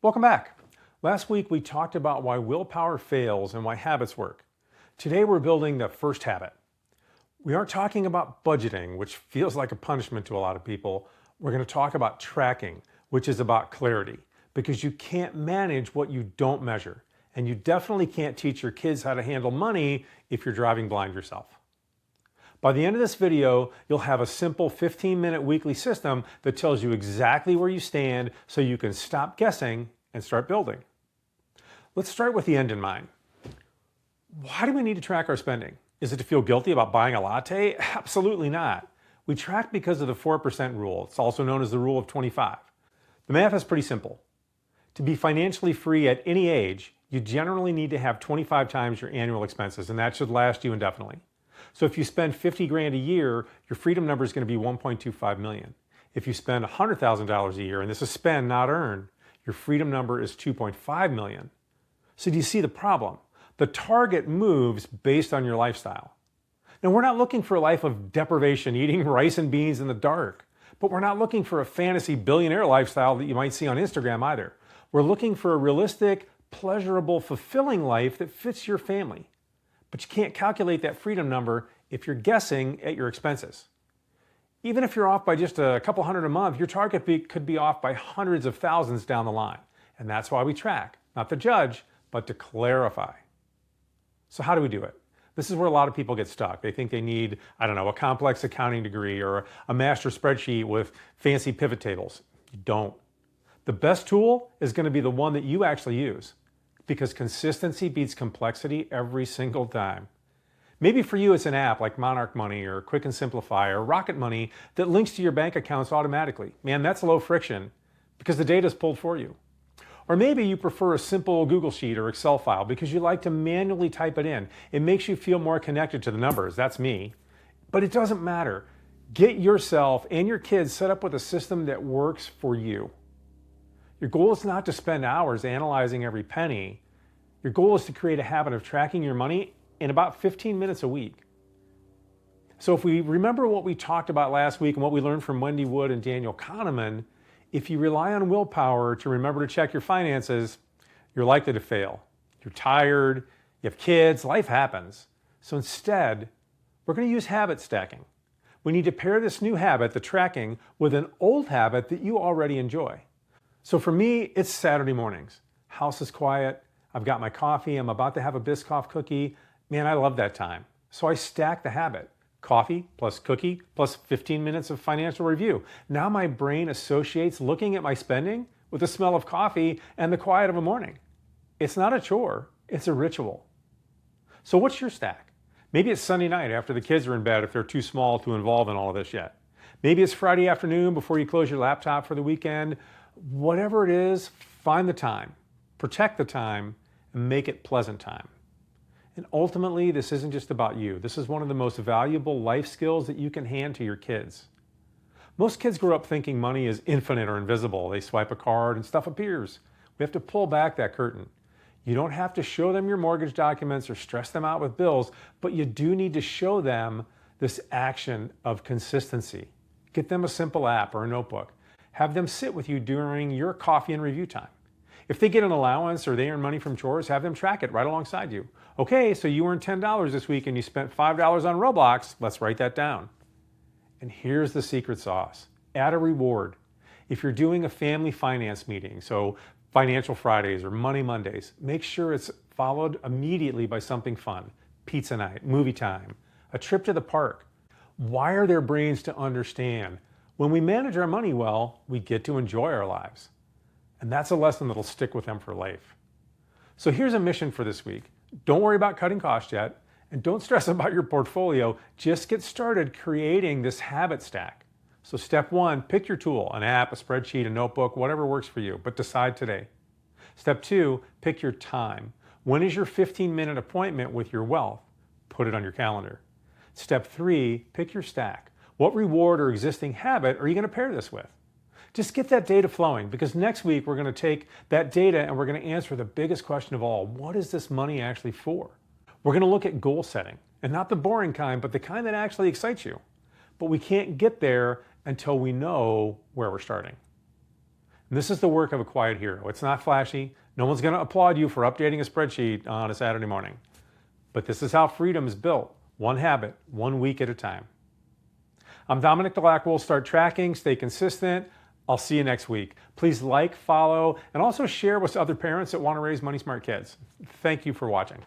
Welcome back. Last week we talked about why willpower fails and why habits work. Today we're building the first habit. We aren't talking about budgeting, which feels like a punishment to a lot of people. We're going to talk about tracking, which is about clarity, because you can't manage what you don't measure. And you definitely can't teach your kids how to handle money if you're driving blind yourself. By the end of this video, you'll have a simple 15-minute weekly system that tells you exactly where you stand so you can stop guessing and start building. Let's start with the end in mind. Why do we need to track our spending? Is it to feel guilty about buying a latte? Absolutely not. We track because of the 4% rule. It's also known as the rule of 25. The math is pretty simple. To be financially free at any age, you generally need to have 25 times your annual expenses, and that should last you indefinitely. So if you spend 50 grand a year, your freedom number is going to be 1.25 million. If you spend $100,000 a year, and this is spend, not earn, your freedom number is 2.5 million. So do you see the problem? The target moves based on your lifestyle. Now, we're not looking for a life of deprivation, eating rice and beans in the dark, but we're not looking for a fantasy billionaire lifestyle that you might see on Instagram either. We're looking for a realistic, pleasurable, fulfilling life that fits your family. But you can't calculate that freedom number if you're guessing at your expenses. Even if you're off by just a couple hundred a month, your target could be off by hundreds of thousands down the line. And that's why we track, not to judge, but to clarify. So how do we do it? This is where a lot of people get stuck. They think they need, a complex accounting degree or a master spreadsheet with fancy pivot tables. You don't. The best tool is going to be the one that you actually use, because consistency beats complexity every single time. Maybe for you it's an app like Monarch Money or Quick and Simplify or Rocket Money that links to your bank accounts automatically. Man, that's low friction because the data is pulled for you. Or maybe you prefer a simple Google Sheet or Excel file because you like to manually type it in. It makes you feel more connected to the numbers. That's me. But it doesn't matter. Get yourself and your kids set up with a system that works for you. Your goal is not to spend hours analyzing every penny. Your goal is to create a habit of tracking your money in about 15 minutes a week. So if we remember what we talked about last week and what we learned from Wendy Wood and Daniel Kahneman, if you rely on willpower to remember to check your finances, you're likely to fail. You're tired, you have kids, life happens. So instead, we're going to use habit stacking. We need to pair this new habit, the tracking, with an old habit that you already enjoy. So for me, it's Saturday mornings. House is quiet. I've got my coffee. I'm about to have a Biscoff cookie. Man, I love that time. So I stack the habit. Coffee plus cookie plus 15 minutes of financial review. Now my brain associates looking at my spending with the smell of coffee and the quiet of a morning. It's not a chore. It's a ritual. So what's your stack? Maybe it's Sunday night after the kids are in bed if they're too small to involve in all of this yet. Maybe it's Friday afternoon before you close your laptop for the weekend. Whatever it is, find the time, protect the time, and make it pleasant time. And ultimately, this isn't just about you. This is one of the most valuable life skills that you can hand to your kids. Most kids grow up thinking money is infinite or invisible. They swipe a card and stuff appears. We have to pull back that curtain. You don't have to show them your mortgage documents or stress them out with bills, but you do need to show them this action of consistency. Get them a simple app or a notebook. Have them sit with you during your coffee and review time. If they get an allowance or they earn money from chores, have them track it right alongside you. Okay, so you earned $10 this week and you spent $5 on Roblox. Let's write that down. And here's the secret sauce. Add a reward. If you're doing a family finance meeting, so Financial Fridays or Money Mondays, make sure it's followed immediately by something fun. Pizza night, movie time, a trip to the park. Wire their brains to understand. When we manage our money well, we get to enjoy our lives. And that's a lesson that'll stick with them for life. So here's a mission for this week. Don't worry about cutting costs yet, and don't stress about your portfolio. Just get started creating this habit stack. So step one, pick your tool, an app, a spreadsheet, a notebook, whatever works for you, but decide today. Step two, pick your time. When is your 15-minute appointment with your wealth? Put it on your calendar. Step three, pick your stack. What reward or existing habit are you going to pair this with? Just get that data flowing, because next week we're going to take that data and we're going to answer the biggest question of all. What is this money actually for? We're going to look at goal setting, and not the boring kind, but the kind that actually excites you. But we can't get there until we know where we're starting. And this is the work of a quiet hero. It's not flashy. No one's going to applaud you for updating a spreadsheet on a Saturday morning. But this is how freedom is built, one habit, 1 week at a time. I'm Dominic DeLaquil. Start tracking, stay consistent. I'll see you next week. Please like, follow, and also share with other parents that want to raise money smart kids. Thank you for watching.